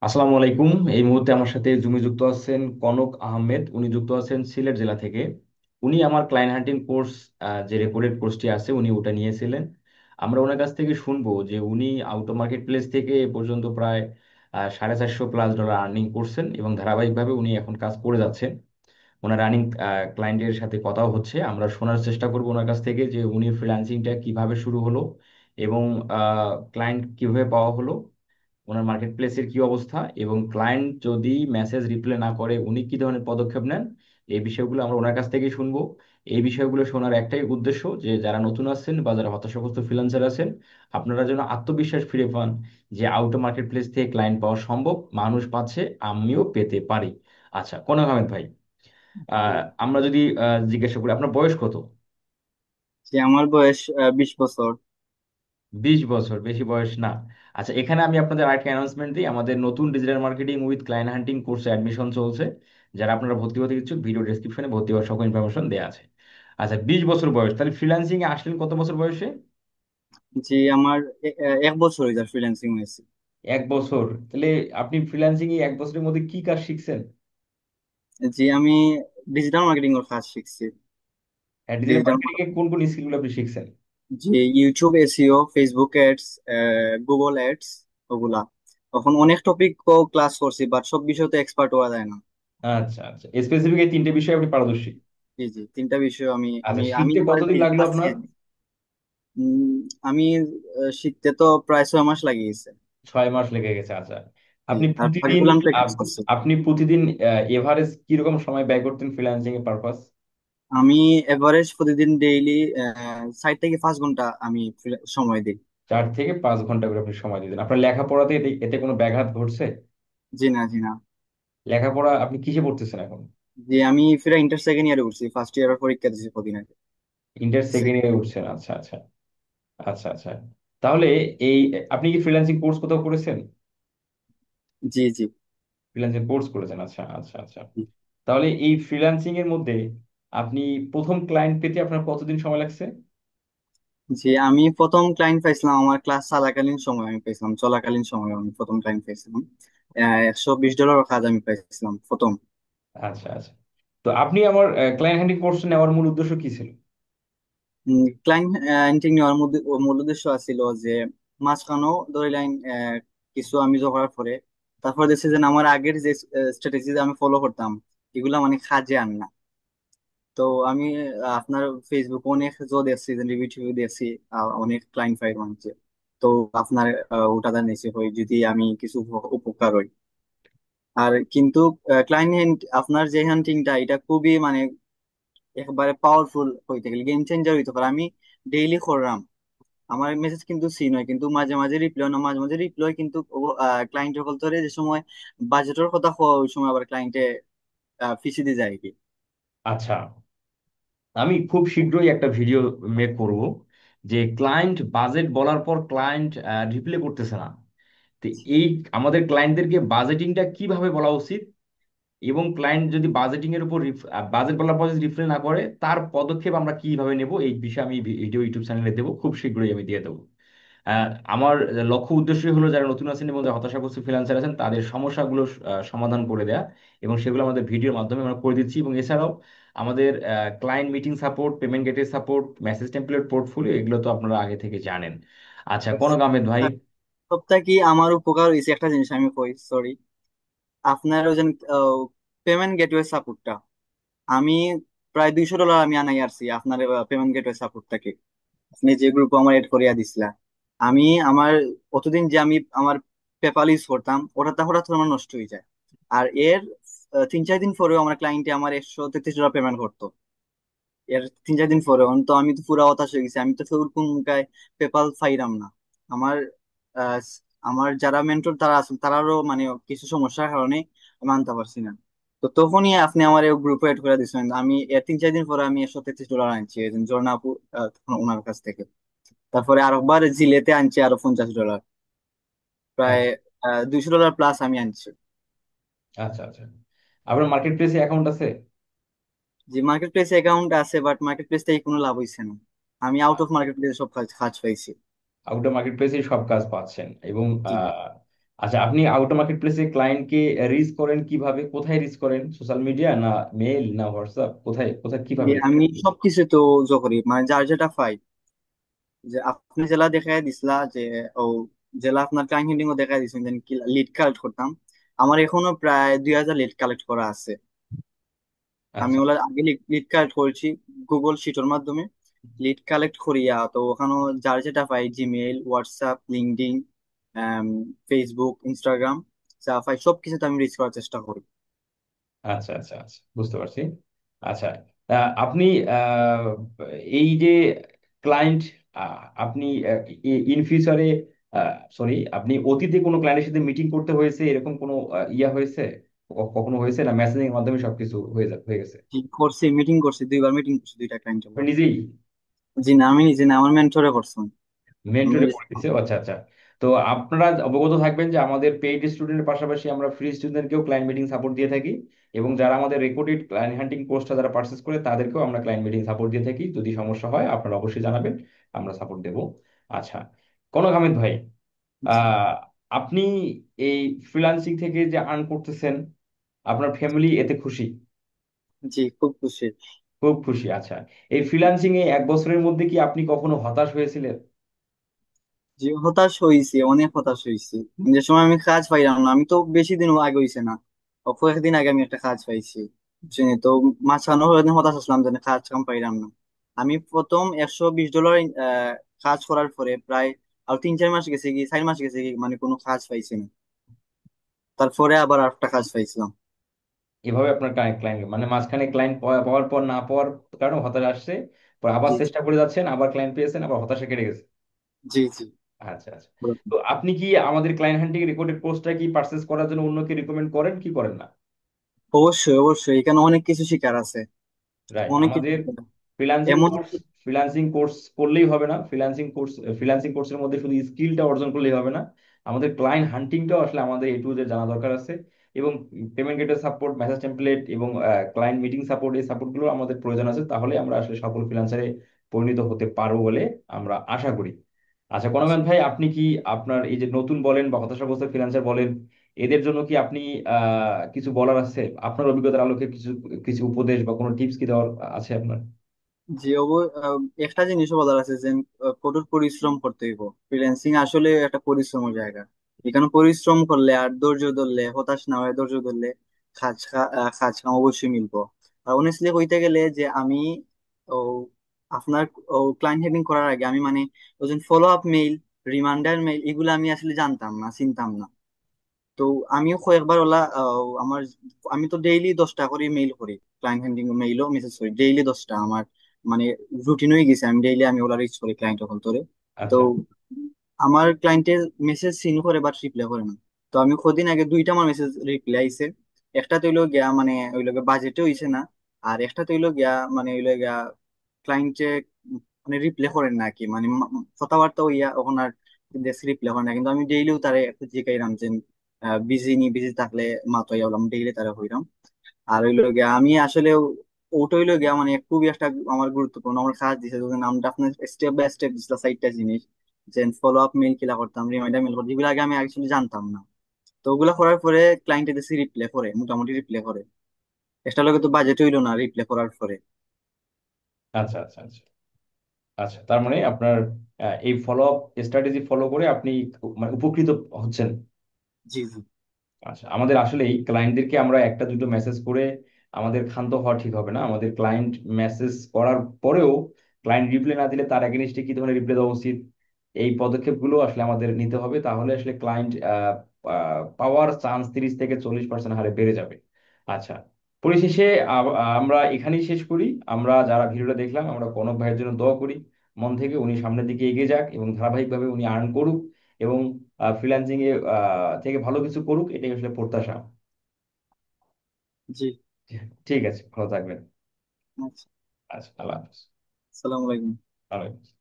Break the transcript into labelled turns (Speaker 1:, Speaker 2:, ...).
Speaker 1: আসসালামু আলাইকুম। এই মুহূর্তে আমার সাথে জুমে যুক্ত আছেন কনক আহমেদ। উনি যুক্ত আছেন সিলেট জেলা থেকে। উনি আমার ক্লায়েন্ট হান্টিং কোর্স, যে রেকর্ডেড কোর্সটি আছে, উনি ওটা নিয়েছিলেন। আমরা ওনার কাছ থেকে শুনবো যে উনি আউট অফ মার্কেট প্লেস থেকে এ পর্যন্ত প্রায় $450+ আর্নিং করছেন এবং ধারাবাহিকভাবে উনি এখন কাজ করে যাচ্ছেন। ওনার রানিং ক্লায়েন্টের সাথে কথাও হচ্ছে। আমরা শোনার চেষ্টা করবো ওনার কাছ থেকে যে উনি ফ্রিল্যান্সিংটা কিভাবে শুরু হলো এবং ক্লায়েন্ট কিভাবে পাওয়া হলো, ওনার মার্কেট প্লেসের কি অবস্থা, এবং ক্লায়েন্ট যদি মেসেজ রিপ্লাই না করে উনি কি ধরনের পদক্ষেপ নেন। এই বিষয়গুলো আমরা ওনার কাছ থেকেই শুনবো। এই বিষয়গুলো শোনার একটাই উদ্দেশ্য যে যারা নতুন আছেন বা যারা হতাশাগ্রস্ত ফ্রিল্যান্সার আছেন, আপনারা যেন আত্মবিশ্বাস ফিরে পান যে আউট অফ মার্কেট প্লেস থেকে ক্লায়েন্ট পাওয়া সম্ভব, মানুষ পাচ্ছে, আমিও পেতে পারি। আচ্ছা, কনক আহমেদ ভাই, আমরা যদি জিজ্ঞাসা করি আপনার বয়স কত?
Speaker 2: যে আমার বয়স 20 বছর।
Speaker 1: 20 বছর বেশি বয়স না। আচ্ছা, এখানে আমি আপনাদের আরেকটা অ্যানাউন্সমেন্ট দিই। আমাদের নতুন ডিজিটাল মার্কেটিং উইথ ক্লায়েন্ট হান্টিং কোর্সে অ্যাডমিশন চলছে। যারা আপনারা ভর্তি হতে ইচ্ছুক, ভিডিও ডেসক্রিপশনে ভর্তি হওয়ার সকল ইনফরমেশন দেওয়া আছে। আচ্ছা, 20 বছর বয়স, তাহলে ফ্রিল্যান্সিং এ আসলেন কত বছর বয়সে?
Speaker 2: যে আমার 1 বছর হয়ে যায় ফ্রিল্যান্সিং হয়েছে।
Speaker 1: 1 বছর? তাহলে আপনি ফ্রিল্যান্সিং এ 1 বছরের মধ্যে কি কাজ শিখছেন?
Speaker 2: যে আমি ডিজিটাল মার্কেটিং এর কাজ শিখছি।
Speaker 1: ডিজিটাল
Speaker 2: ডিজিটাল
Speaker 1: মার্কেটিং এ কোন কোন স্কিলগুলো আপনি শিখছেন?
Speaker 2: যে YouTube SEO, Facebook ads, Google ads, ওগুলা। এখন অনেক টপিক ক্লাস করছি, বাট সব বিষয় তো এক্সপার্ট হওয়া যায় না।
Speaker 1: আচ্ছা আচ্ছা, স্পেসিফিক এই তিনটে বিষয়ে আপনি পারদর্শী।
Speaker 2: জি জি, তিনটা বিষয় আমি
Speaker 1: আচ্ছা,
Speaker 2: আমি আমি
Speaker 1: শিখতে
Speaker 2: এবারে
Speaker 1: কতদিন লাগলো
Speaker 2: আছি
Speaker 1: আপনার?
Speaker 2: আর কি। আমি শিখতে তো প্রায় 6 মাস লাগিয়েছে।
Speaker 1: 6 মাস লেগে গেছে, আচ্ছা।
Speaker 2: জি,
Speaker 1: আপনি
Speaker 2: আর
Speaker 1: প্রতিদিন
Speaker 2: বাকিগুলো আমি প্র্যাকটিস
Speaker 1: আপ-
Speaker 2: করছি।
Speaker 1: আপনি প্রতিদিন এভারেজ কিরকম সময় ব্যয় করতেন ফ্রিল্যান্সিং এর পারপাস?
Speaker 2: আমি এভারেজ প্রতিদিন ডেইলি 4 থেকে 5 ঘন্টা আমি সময় দিই।
Speaker 1: 4 থেকে 5 ঘন্টা করে আপনি সময় দিতেন। আপনার লেখাপড়াতে এতে কোনো ব্যাঘাত ঘটছে?
Speaker 2: জি না, জি না।
Speaker 1: লেখাপড়া আপনি কিসে পড়তেছেন এখন?
Speaker 2: যে আমি ফিরে ইন্টার সেকেন্ড ইয়ারে উঠছি, ফার্স্ট ইয়ারের পরীক্ষা দিয়েছি কদিন আগে।
Speaker 1: ইন্টার সেকেন্ড ইয়ারে উঠছেন, আচ্ছা আচ্ছা। আচ্ছা আচ্ছা, তাহলে এই আপনি কি ফ্রিল্যান্সিং কোর্স কোথাও করেছেন?
Speaker 2: জি জি।
Speaker 1: ফ্রিল্যান্সিং কোর্স করেছেন, আচ্ছা আচ্ছা আচ্ছা। তাহলে এই ফ্রিল্যান্সিং এর মধ্যে আপনি প্রথম ক্লায়েন্ট পেতে আপনার কতদিন সময় লাগছে?
Speaker 2: জি, আমি প্রথম ক্লায়েন্ট পাইছিলাম আমার ক্লাস চলাকালীন সময়, আমি পাইছিলাম চলাকালীন সময় আমি প্রথম ক্লায়েন্ট পাইছিলাম। $120 কাজ আমি পাইছিলাম প্রথম।
Speaker 1: আচ্ছা আচ্ছা। তো আপনি আমার ক্লায়েন্ট হ্যান্ডিং কোর্স নেওয়ার মূল উদ্দেশ্য কি ছিল?
Speaker 2: ক্লায়েন্ট এন্টিং নেওয়ার মধ্যে মূল উদ্দেশ্য ছিল যে মাঝখানেও ধরে লাইন কিছু আমি করার পরে তারপর দেখছি যে আমার আগের যে স্ট্র্যাটেজি আমি ফলো করতাম এগুলা মানে কাজে আন না। তো আমি আপনার ফেসবুক অনেক দেখছি, রিভিউ টিভিউ দেখছি, অনেক ক্লায়েন্ট ফাইল বানছে। তো আপনার ওটা নিচে হই যদি আমি কিছু উপকার হই। আর কিন্তু ক্লায়েন্ট আপনার যে হান্টিংটা এটা খুবই মানে একবারে পাওয়ারফুল হইতে গেলে গেম চেঞ্জার হইতে পারে। আমি ডেইলি করলাম, আমার মেসেজ কিন্তু সিন হয়, কিন্তু মাঝে মাঝে রিপ্লাই না, মাঝে মাঝে রিপ্লাই কিন্তু ক্লায়েন্টের কল ধরে যে সময় বাজেটের কথা হয় ওই সময় আবার ক্লায়েন্টে ফিসি দিয়ে যায় কি।
Speaker 1: আচ্ছা, আমি খুব শীঘ্রই একটা ভিডিও মেক করব যে ক্লায়েন্ট বাজেট বলার পর ক্লায়েন্ট রিপ্লে করতেছে না। তো এই আমাদের ক্লায়েন্টদেরকে বাজেটিংটা কিভাবে বলা উচিত, এবং ক্লায়েন্ট যদি বাজেটিং এর উপর বাজেট বলার পর যদি রিপ্লে না করে তার পদক্ষেপ আমরা কিভাবে নেব, এই বিষয়ে আমি ভিডিও ইউটিউব চ্যানেলে দেবো, খুব শীঘ্রই আমি দিয়ে দেবো। আমার লক্ষ্য উদ্দেশ্যই হলো যারা নতুন আছেন এবং যারা হতাশাগ্রস্ত ফ্রিল্যান্সার আছেন তাদের সমস্যাগুলো সমাধান করে দেয়া, এবং সেগুলো আমাদের ভিডিওর মাধ্যমে আমরা করে দিচ্ছি। এবং এছাড়াও আমাদের ক্লায়েন্ট মিটিং সাপোর্ট, পেমেন্ট গেটের সাপোর্ট, মেসেজ টেমপ্লেট, পোর্টফোলিও, এগুলো তো আপনারা আগে থেকে জানেন। আচ্ছা, কোনো আহমেদ ভাই।
Speaker 2: সপ্তাহে কি আমার উপকার হয়েছে একটা জিনিস আমি কই, সরি। আপনার ওই যে পেমেন্ট গেটওয়ে সাপোর্টটা আমি প্রায় $200 আমি আনাই আসছি আপনার পেমেন্ট গেটওয়ে সাপোর্টটাকে। আপনি যে গ্রুপ আমার এড করিয়া দিছিলা, আমি আমার অতদিন যে আমি আমার পেপাল ইউজ করতাম ওটা হঠাৎ করে আমার নষ্ট হয়ে যায়। আর এর 3-4 দিন পরেও আমার ক্লায়েন্টে আমার $133 পেমেন্ট করতো। এর 3-4 দিন পরে তো আমি তো পুরো হতাশ হয়ে গেছি, আমি তো ওরকম মুখায় পেপাল ফাইরাম না। আমার আহ, আমার যারা মেন্টর তারা আছেন তারারও মানে কিছু সমস্যার কারণে আমি আনতে পারছি না। তো তখনই আপনি আমার গ্রুপে এড করে দিচ্ছেন, আমি এর 3-4 দিন পরে আমি $133 আনছি এই যে ঝর্ণা আপু, তখন ওনার কাছ থেকে। তারপরে আরেকবার জিলেতে আনছি আরো $50, প্রায়
Speaker 1: আচ্ছা
Speaker 2: $200 প্লাস আমি আনছি।
Speaker 1: আচ্ছা আচ্ছা, আপনার মার্কেট প্লেসে অ্যাকাউন্ট আছে?
Speaker 2: যে মার্কেট প্লেস অ্যাকাউন্ট আছে, বাট মার্কেট প্লেস থেকে কোনো লাভ হইছে না। আমি আউট অফ মার্কেট প্লেস সব কাজ কাজ পাইছি।
Speaker 1: আউটার মার্কেট প্লেসে সব কাজ পাচ্ছেন, এবং
Speaker 2: জি
Speaker 1: আচ্ছা, আপনি আউটো মার্কেট প্লেসে ক্লায়েন্টকে রিচ করেন কিভাবে, কোথায় রিচ করেন? সোশ্যাল মিডিয়া না মেইল না হোয়াটসঅ্যাপ, কোথায় কোথায় কিভাবে reach
Speaker 2: আমি
Speaker 1: করেন?
Speaker 2: সবকিছু তো করি, মানে যার যেটা পাই। যে আপনি জেলা দেখাই দিছিলা যে, ও জেলা আপনার ক্লাইন্ট হিডিং ও দেখাই দিছেন যে কি লিড কালেক্ট করতাম। আমার এখনো প্রায় 2000 লিড কালেক্ট করা আছে। আমি
Speaker 1: আচ্ছা
Speaker 2: ওগুলা আগে লিড কালেক্ট করেছি গুগল শিটের মাধ্যমে। লিড কালেক্ট করিয়া তো ওখানে যার যেটা পাই, Gmail, WhatsApp, LinkedIn, Facebook, Instagram, যা পাই সবকিছুতে আমি রিচ করার চেষ্টা করি।
Speaker 1: আচ্ছা আচ্ছা আচ্ছা, বুঝতে পারছি। আচ্ছা, আপনি আহ, এই যে ক্লায়েন্ট, আপনি ইন ফিউচারে, সরি, আপনি অতীতে কোনো ক্লায়েন্টের সাথে মিটিং করতে হয়েছে এরকম কোনো ইয়া হয়েছে? কখনো হয়েছে না মেসেজিং এর মাধ্যমে সবকিছু হয়ে গেছে?
Speaker 2: জি, করছি, মিটিং করছি, 2বার মিটিং করছি দুইটা ক্লায়েন্টের
Speaker 1: আপনি
Speaker 2: লগে।
Speaker 1: নিজেই
Speaker 2: জি না, আমি নিজে না, আমার মেন্টরে করছেন। আমি
Speaker 1: মেন্টরে
Speaker 2: নিজে।
Speaker 1: করে দিছে? আচ্ছা আচ্ছা। তো আপনারা অবগত থাকবেন যে আমাদের পেইড স্টুডেন্টের পাশাপাশি আমরা ফ্রি স্টুডেন্টকেও ক্লায়েন্ট মিটিং সাপোর্ট দিয়ে থাকি, এবং যারা আমাদের রেকর্ডেড ক্লায়েন্ট হান্টিং কোর্সটা যারা পারচেস করে তাদেরকেও আমরা ক্লায়েন্ট মিটিং সাপোর্ট দিয়ে থাকি। যদি সমস্যা হয় আপনারা অবশ্যই জানাবেন, আমরা সাপোর্ট দেব। আচ্ছা, কনক আহমেদ ভাই,
Speaker 2: জি।
Speaker 1: আহ, আপনি এই ফ্রিল্যান্সিং থেকে যে আর্ন করতেছেন, আপনার ফ্যামিলি এতে খুশি?
Speaker 2: জি, খুব খুশি।
Speaker 1: খুব খুশি। আচ্ছা, এই ফ্রিল্যান্সিং এ 1 বছরের মধ্যে কি আপনি কখনো হতাশ হয়েছিলেন?
Speaker 2: জি, হতাশ হয়েছি, অনেক হতাশ হয়েছি। যে সময় আমি কাজ পাইলাম না, আমি তো বেশি দিন আগে হয়েছে না, কয়েকদিন আগে আমি একটা কাজ পাইছি, বুঝছেন? তো মাঝখানে হয়তো হতাশ আসলাম যে না, কাজ কাম পাইলাম না। আমি প্রথম $120 কাজ করার পরে প্রায় আর 3-4 মাস গেছে কি, 4 মাস গেছে কি, মানে কোনো কাজ পাইছি না। তারপরে আবার একটা কাজ পাইছিলাম।
Speaker 1: এভাবে আপনার ক্লায়েন্ট মানে মাঝখানে ক্লায়েন্ট পাওয়ার পর না পাওয়ার কারণে হতাশা আসছে, পর আবার
Speaker 2: জি, জি।
Speaker 1: চেষ্টা করে যাচ্ছেন, আবার ক্লায়েন্ট পেয়েছেন, আবার হতাশা কেটে গেছে।
Speaker 2: জি, জি।
Speaker 1: আচ্ছা আচ্ছা। তো আপনি কি আমাদের ক্লায়েন্ট হান্টিং রেকর্ডেড কোর্সটা কি পারচেস করার জন্য অন্যকে রিকমেন্ড করেন কি করেন না?
Speaker 2: অবশ্যই, অবশ্যই, এখানে অনেক কিছু শিকার আছে।
Speaker 1: রাইট।
Speaker 2: অনেক কিছু
Speaker 1: আমাদের
Speaker 2: শিকার আছে।
Speaker 1: ফ্রিল্যান্সিং
Speaker 2: এমন
Speaker 1: কোর্স, ফ্রিল্যান্সিং কোর্স করলেই হবে না। ফ্রিল্যান্সিং কোর্সের মধ্যে শুধু স্কিলটা অর্জন করলেই হবে না, আমাদের ক্লায়েন্ট হান্টিংটাও আসলে আমাদের এ টু জেড জানা দরকার আছে। এবং payment gateway support, message template এবং ক্লায়েন্ট মিটিং সাপোর্ট, এই সাপোর্টগুলো আমাদের প্রয়োজন আছে, তাহলে আমরা আসলে সফল ফ্রিল্যান্সারে পরিণত হতে পারবো বলে আমরা আশা করি। আচ্ছা কনকান ভাই, আপনি কি আপনার এই যে নতুন বলেন বা হতাশাগ্রস্ত ফ্রিল্যান্সার বলেন, এদের জন্য কি আপনি কিছু বলার আছে? আপনার অভিজ্ঞতার আলোকে কিছু কিছু উপদেশ বা কোনো টিপস কি দেওয়ার আছে আপনার?
Speaker 2: জি, একটা জিনিসও বলার আছে যে কঠোর পরিশ্রম করতে হইব। ফ্রিল্যান্সিং আসলে একটা পরিশ্রমের জায়গা। এখানে পরিশ্রম করলে আর ধৈর্য ধরলে, হতাশ না হয়ে ধৈর্য ধরলে কাজ কাম অবশ্যই মিলবো। আর অনেস্টলি কইতে গেলে যে আমি ও আপনার ক্লায়েন্ট হেডিং করার আগে আমি মানে ওই follow up mail, reminder mail, এগুলো আমি আসলে জানতাম না, চিনতাম না। তো আমিও কয়েকবার ওলা আমার, আমি তো ডেইলি 10টা করে মেইল করি, ক্লায়েন্ট হ্যান্ডিং মেইলও মেসেজ করি ডেইলি 10টা। আমার মানে রুটিন হয়ে গেছে, আমি ডেইলি আমি ওলা রিচ করি ক্লায়েন্ট কল ধরে। তো
Speaker 1: আচ্ছা
Speaker 2: আমার ক্লায়েন্টের মেসেজ সিন করে বাট রিপ্লাই করে না। তো আমি কদিন আগে দুইটা আমার মেসেজ রিপ্লাই আইছে। একটা তৈলো গিয়া মানে ওইলো বাজেটে হইছে না, আর একটা তৈলো গিয়া মানে ওইলো গিয়া ক্লায়েন্টে মানে রিপ্লাই করেন না কি, মানে কথাবার্তা হইয়া ওখানে আর রিপ্লাই করেন না। কিন্তু আমি ডেইলিও তারে একটু জিগাইলাম যে বিজি নি, বিজি থাকলে মাতো হলাম, ডেইলি তারা হইলাম। আর হইলো গিয়া আমি আসলে ওটা হইলো গিয়া মানে খুবই একটা আমার গুরুত্বপূর্ণ আমার কাজ দিছে, যখন আমরা আপনার স্টেপ বাই স্টেপ দিছিল 4টা জিনিস, যে ফলো আপ মেল কিলা করতাম, রিমাইন্ডার মেল করতাম, যেগুলো আগে আমি অ্যাকচুয়ালি জানতাম না। তো ওগুলা করার পরে ক্লায়েন্টের কাছে রিপ্লাই করে, মোটামুটি রিপ্লাই করে। একটা লোকে তো বাজেট হইলো না রিপ্লাই করার পরে।
Speaker 1: আচ্ছা আচ্ছা আচ্ছা। আচ্ছা, তার মানে আপনার এই ফলো আপ স্ট্র্যাটেজি ফলো করে আপনি মানে উপকৃত হচ্ছেন।
Speaker 2: জি, জি।
Speaker 1: আচ্ছা, আমাদের আসলে এই ক্লায়েন্টদেরকে আমরা একটা দুটো মেসেজ করে আমাদের ক্ষান্ত হওয়া ঠিক হবে না। আমাদের ক্লায়েন্ট মেসেজ করার পরেও ক্লায়েন্ট রিপ্লাই না দিলে তার এগেনস্টে কি ধরনের রিপ্লাই দেওয়া উচিত, এই পদক্ষেপগুলো আসলে আমাদের নিতে হবে। তাহলে আসলে ক্লায়েন্ট পাওয়ার চান্স 30 থেকে 40% হারে বেড়ে যাবে। আচ্ছা, পরিশেষে আমরা এখানেই শেষ করি। আমরা যারা ভিডিওটা দেখলাম, আমরা কনক ভাইয়ের জন্য দোয়া করি মন থেকে, উনি সামনের দিকে এগিয়ে যাক এবং ধারাবাহিকভাবে উনি আর্ন করুক এবং ফ্রিল্যান্সিং এ থেকে ভালো কিছু করুক, এটাই আসলে প্রত্যাশা।
Speaker 2: জি।
Speaker 1: ঠিক আছে, ভালো থাকবেন।
Speaker 2: আচ্ছা।
Speaker 1: আচ্ছা, আল্লাহ হাফিজ।
Speaker 2: আসসালামু আলাইকুম।
Speaker 1: ভালো থাকবেন।